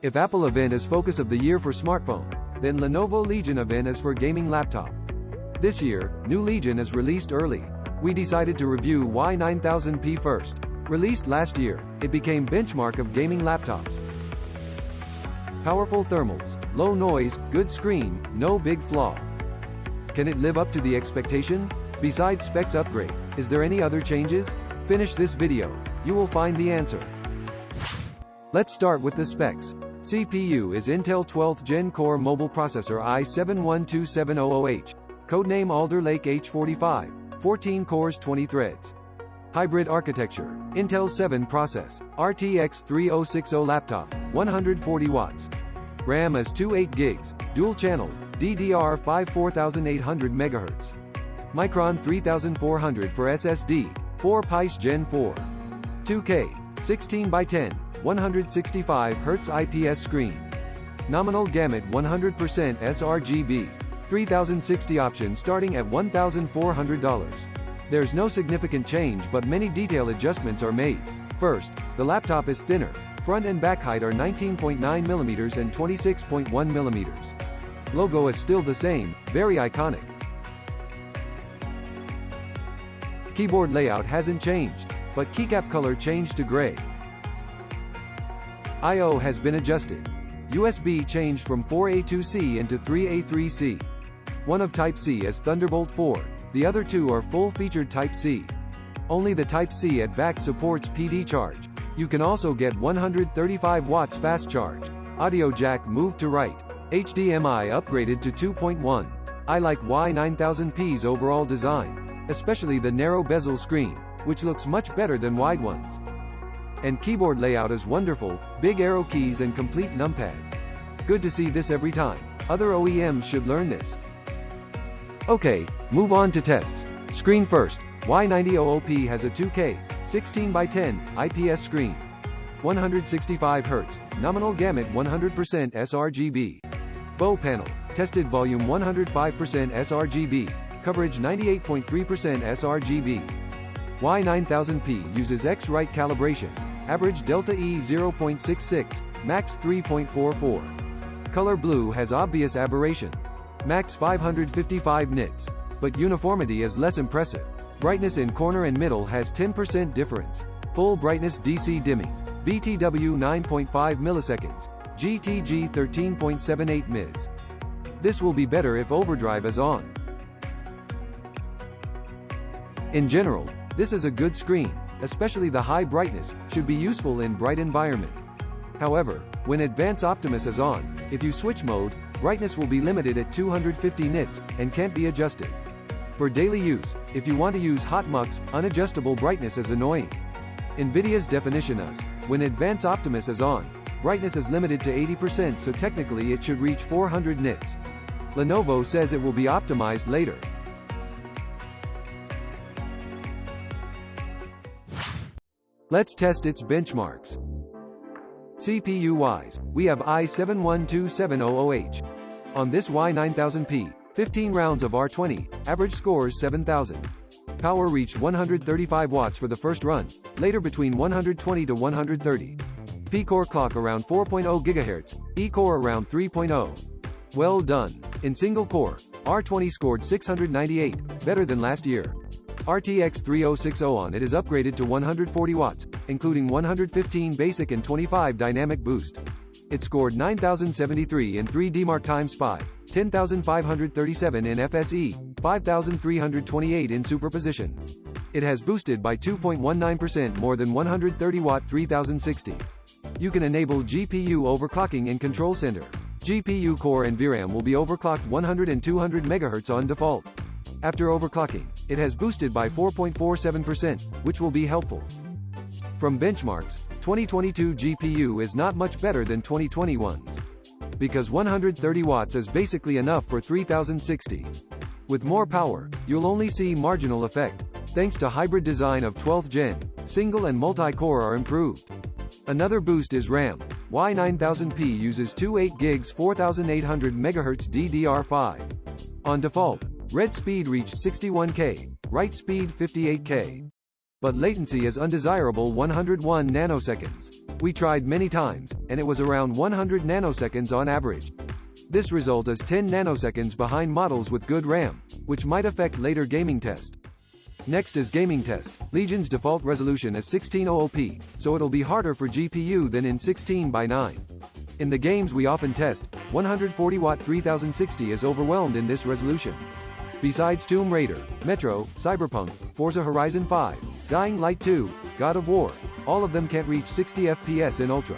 If Apple event is focus of the year for smartphone, then Lenovo Legion event is for gaming laptop. This year, new Legion is released early. We decided to review Y9000P first. Released last year, it became benchmark of gaming laptops. Powerful thermals, low noise, good screen, no big flaw. Can it live up to the expectation? Besides specs upgrade, is there any other changes? Finish this video, you will find the answer. Let's start with the specs. CPU is Intel 12th Gen Core Mobile Processor i7-12700H. Codename Alder Lake H45, 14 cores 20 threads. Hybrid architecture, Intel 7 process, RTX 3060 laptop, 140 watts. RAM is 28 gigs, dual channel, DDR5 4800 MHz. Micron 3400 for SSD, 4 PICE Gen 4. 2K, 16x10, 165 Hz IPS screen. Nominal gamut 100% sRGB. 3060 option starting at $1,400. There's no significant change but many detail adjustments are made. First, the laptop is thinner. Front and back height are 19.9 mm and 26.1 mm. Logo is still the same, very iconic. Keyboard layout hasn't changed, but keycap color changed to gray. I/O has been adjusted. USB changed from 4A2C into 3A3C. One of Type-C is Thunderbolt 4, the other two are full-featured Type-C. Only the Type-C at back supports PD charge. You can also get 135 watts fast charge. Audio jack moved to right. HDMI upgraded to 2.1. I like Y9000P's overall design, especially the narrow bezel screen, which looks much better than wide ones. And keyboard layout is wonderful, big arrow keys and complete numpad. Good to see this every time. Other OEMs should learn this. Okay, move on to tests. Screen first. Y9000P has a 2K, 16x10, IPS screen. 165 Hz, nominal gamut 100% sRGB. Bow panel, tested volume 105% sRGB, coverage 98.3% sRGB. Y9000P uses X-Rite calibration, average delta E 0.66, max 3.44. Color blue has obvious aberration, max 555 nits, but uniformity is less impressive. Brightness in corner and middle has 10% difference. Full brightness DC dimming, BTW 9.5 milliseconds, GTG 13.78 ms. This will be better if overdrive is on. In general, this is a good screen, especially the high brightness, should be useful in bright environment. However, when Advanced Optimus is on, if you switch mode, brightness will be limited at 250 nits, and can't be adjusted. For daily use, if you want to use hot mux, unadjustable brightness is annoying. NVIDIA's definition is, when Advanced Optimus is on, brightness is limited to 80% so technically it should reach 400 nits. Lenovo says it will be optimized later. Let's test its benchmarks. CPU-wise, we have i7-12700H. On this Y9000P, 15 rounds of R20, average scores 7,000. Power reached 135 watts for the first run, later between 120 to 130. P-core clock around 4.0 GHz, E-core around 3.0. Well done. In single core, R20 scored 698, better than last year. RTX 3060 on it is upgraded to 140 watts, including 115 basic and 25 dynamic boost. It scored 9073 in 3D Mark x 5, 10537 in FSE, 5328 in superposition. It has boosted by 2.19% more than 130 watt 3060. You can enable GPU overclocking in Control Center. GPU core and VRAM will be overclocked 100 and 200 MHz on default. After overclocking, it has boosted by 4.47%, which will be helpful. From benchmarks, 2022 GPU is not much better than 2021's. Because 130 watts is basically enough for 3060. With more power, you'll only see marginal effect. Thanks to hybrid design of 12th gen, single and multi-core are improved. Another boost is RAM. Y9000P uses two 8 gigs 4800 MHz DDR5. On default, read speed reached 61K, write speed 58K. But latency is undesirable 101 nanoseconds. We tried many times, and it was around 100 nanoseconds on average. This result is 10 nanoseconds behind models with good RAM, which might affect later gaming test. Next is gaming test. Legion's default resolution is 1600p, so it'll be harder for GPU than in 16:9. In the games we often test, 140W 3060 is overwhelmed in this resolution. Besides Tomb Raider, Metro, Cyberpunk, Forza Horizon 5, Dying Light 2, God of War, all of them can't reach 60 FPS in Ultra.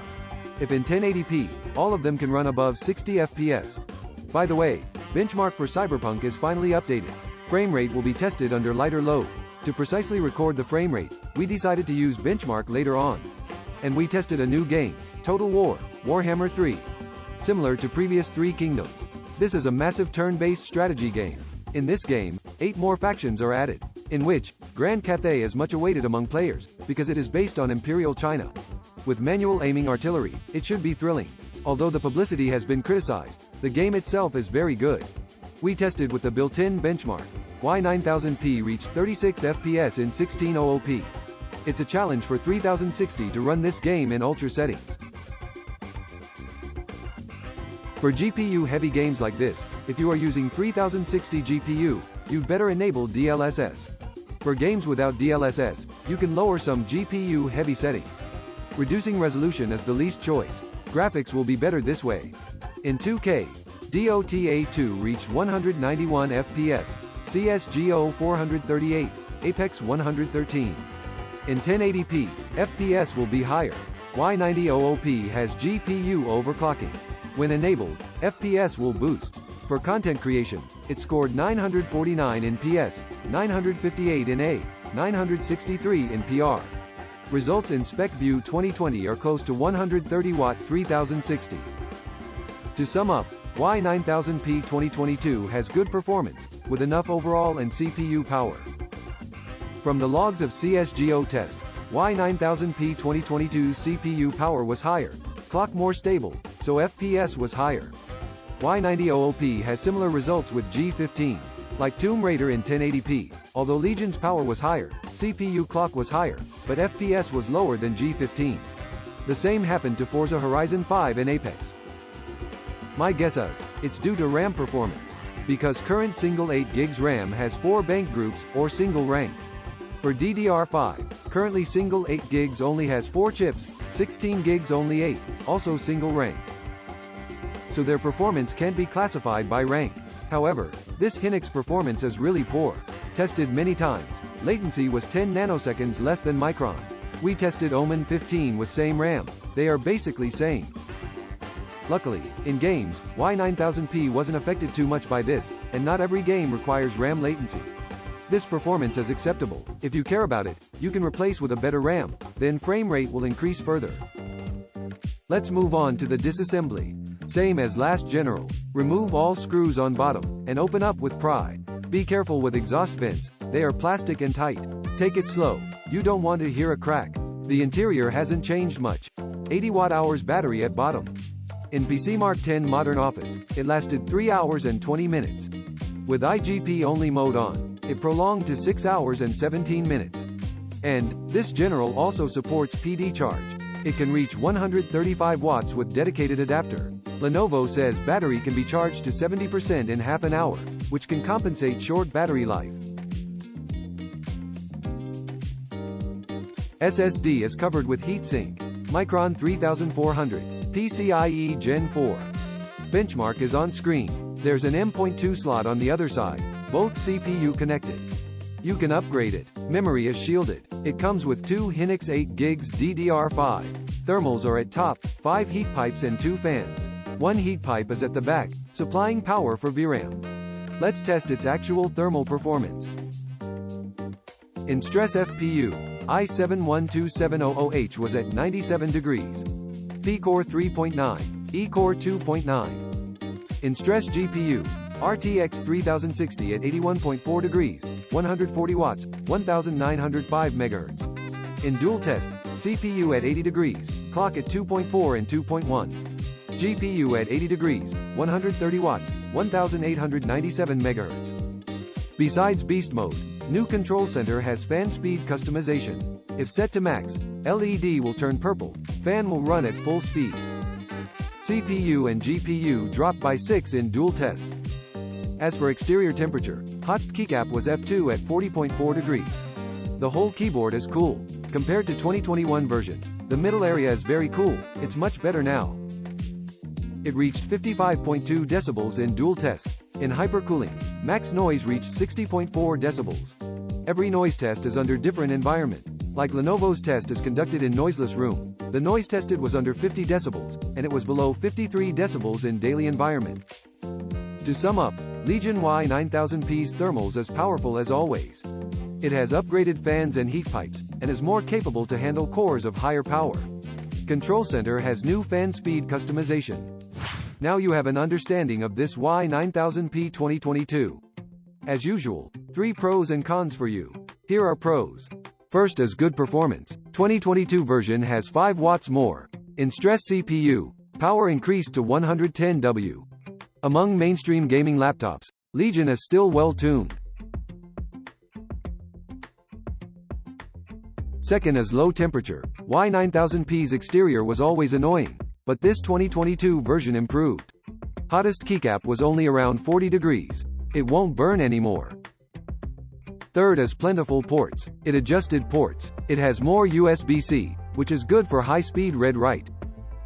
If in 1080p, all of them can run above 60 FPS. By the way, benchmark for Cyberpunk is finally updated. Frame rate will be tested under lighter load. To precisely record the frame rate, we decided to use benchmark later on. And we tested a new game, Total War, Warhammer 3. Similar to previous Three Kingdoms, this is a massive turn-based strategy game. In this game, 8 more factions are added, in which, Grand Cathay is much awaited among players, because it is based on Imperial China. With manual aiming artillery, it should be thrilling. Although the publicity has been criticized, the game itself is very good. We tested with the built-in benchmark. Y9000P reached 36 FPS in 1600p. It's a challenge for 3060 to run this game in ultra settings. For GPU-heavy games like this, if you are using 3060 GPU, you'd better enable DLSS. For games without DLSS, you can lower some GPU-heavy settings. Reducing resolution is the least choice. Graphics will be better this way. In 2K, DOTA 2 reached 191 FPS, CSGO 438, Apex 113. In 1080p, FPS will be higher. Y9000P has GPU overclocking. When enabled, FPS will boost. For content creation, it scored 949 in PS, 958 in A, 963 in PR. Results in SpecView 2020 are close to 130W 3060. To sum up, Y9000P 2022 has good performance, with enough overall and CPU power. From the logs of CSGO test, Y9000P 2022's CPU power was higher, clock more stable, so FPS was higher. Y9000P has similar results with G15. Like Tomb Raider in 1080p, although Legion's power was higher, CPU clock was higher, but FPS was lower than G15. The same happened to Forza Horizon 5 and Apex. My guess is, it's due to RAM performance, because current single 8GB RAM has 4 bank groups, or single rank. For DDR5, currently single 8GB only has 4 chips, 16GB only 8, also single rank. So their performance can't be classified by rank. However, this Hynix performance is really poor. Tested many times, latency was 10 nanoseconds less than Micron. We tested Omen 15 with same RAM, they are basically same. Luckily, in games, Y9000P wasn't affected too much by this, and not every game requires RAM latency. This performance is acceptable. If you care about it, you can replace with a better RAM, then frame rate will increase further. Let's move on to the disassembly. Same as last general. Remove all screws on bottom, and open up with pry. Be careful with exhaust vents, they are plastic and tight. Take it slow, you don't want to hear a crack. The interior hasn't changed much. 80 Wh battery at bottom. In PC Mark 10 Modern Office, it lasted 3 hours and 20 minutes. With IGP only mode on, it prolonged to 6 hours and 17 minutes. And, this general also supports PD charge. It can reach 135 watts with dedicated adapter. Lenovo says battery can be charged to 70% in half an hour, which can compensate short battery life. SSD is covered with heatsink. Micron 3400, PCIe Gen 4. Benchmark is on screen. There's an M.2 slot on the other side, both CPU connected. You can upgrade it. Memory is shielded. It comes with 2 Hynix 8GB DDR5. Thermals are at top, 5 heat pipes and 2 fans. 1 heat pipe is at the back, supplying power for VRAM. Let's test its actual thermal performance. In stress FPU, i7-12700H was at 97 degrees. P-Core 3.9, E-Core 2.9. In stress GPU, RTX 3060 at 81.4 degrees, 140 watts, 1905 MHz. In dual test, CPU at 80 degrees, clock at 2.4 and 2.1. GPU at 80 degrees, 130 watts, 1897 MHz. Besides beast mode, new control center has fan speed customization. If set to max, LED will turn purple, fan will run at full speed. CPU and GPU dropped by 6 in dual test. As for exterior temperature, hottest keycap was F2 at 40.4 degrees. The whole keyboard is cool. Compared to 2021 version, the middle area is very cool, it's much better now. It reached 55.2 decibels in dual test. In hypercooling, max noise reached 60.4 decibels. Every noise test is under different environment. Like Lenovo's test is conducted in noiseless room. The noise tested was under 50 decibels, and it was below 53 decibels in daily environment. To sum up, Legion Y9000P's thermals is powerful as always. It has upgraded fans and heat pipes, and is more capable to handle cores of higher power. Control Center has new fan speed customization. Now you have an understanding of this Y9000P 2022. As usual, 3 pros and cons for you. Here are pros. First is good performance. 2022 version has 5 watts more. In stress CPU, power increased to 110 W. Among mainstream gaming laptops, Legion is still well tuned. Second is low temperature. Y9000P's exterior was always annoying, but this 2022 version improved. Hottest keycap was only around 40 degrees. It won't burn anymore. Third is plentiful ports. It adjusted ports. It has more USB-C, which is good for high-speed read-write.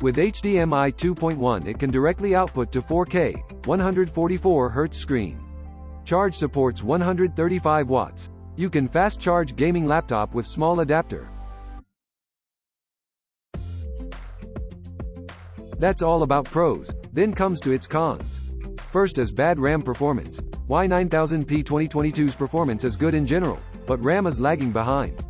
With HDMI 2.1 it can directly output to 4K, 144 Hz screen. Charge supports 135 watts. You can fast charge gaming laptop with small adapter. That's all about pros, then comes to its cons. First is bad RAM performance. Y9000P 2022's performance is good in general, but RAM is lagging behind.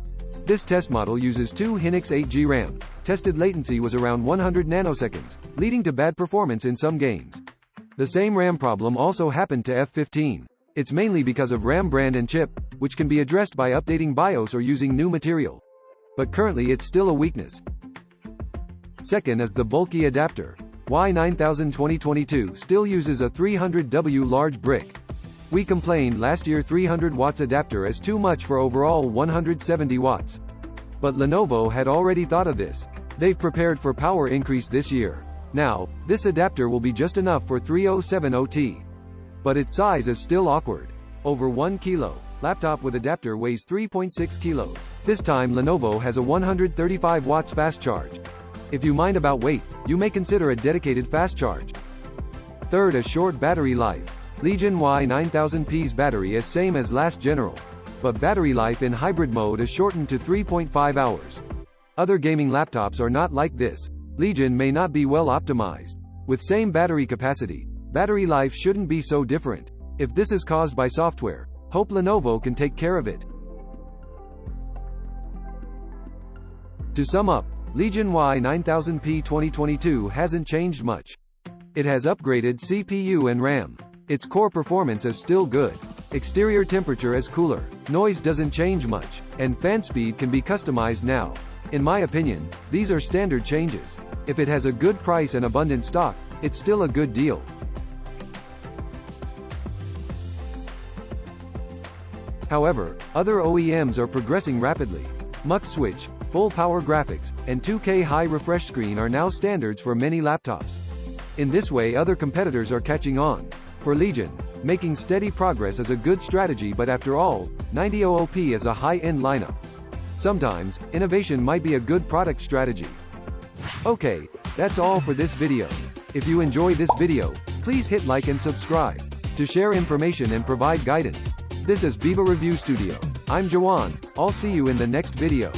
This test model uses 2 Hynix 8G RAM. Tested latency was around 100 nanoseconds, leading to bad performance in some games. The same RAM problem also happened to F15. It's mainly because of RAM brand and chip, which can be addressed by updating BIOS or using new material. But currently it's still a weakness. Second is the bulky adapter. Y9000 2022 still uses a 300W large brick. We complained last year 300 watts adapter is too much for overall 170 watts. But Lenovo had already thought of this. They've prepared for power increase this year. Now, this adapter will be just enough for 3070T. But its size is still awkward. Over 1 kilo. Laptop with adapter weighs 3.6 kilos. This time Lenovo has a 135 watts fast charge. If you mind about weight, you may consider a dedicated fast charge. Third is short battery life. Legion Y9000P's battery is same as last general, but battery life in hybrid mode is shortened to 3.5 hours. Other gaming laptops are not like this. Legion may not be well optimized. With same battery capacity, battery life shouldn't be so different. If this is caused by software, hope Lenovo can take care of it. To sum up, Legion Y9000P 2022 hasn't changed much. It has upgraded CPU and RAM. Its core performance is still good. Exterior temperature is cooler. Noise doesn't change much. And fan speed can be customized now. In my opinion, these are standard changes. If it has a good price and abundant stock, it's still a good deal. However, other OEMs are progressing rapidly. Mux switch, full power graphics, and 2K high refresh screen are now standards for many laptops. In this way other competitors are catching on. For Legion, making steady progress is a good strategy, but after all, 9000P is a high-end lineup. Sometimes, innovation might be a good product strategy. Okay, that's all for this video. If you enjoy this video, please hit like and subscribe to share information and provide guidance. This is BIBA Review Studio. I'm Jawan. I'll see you in the next video.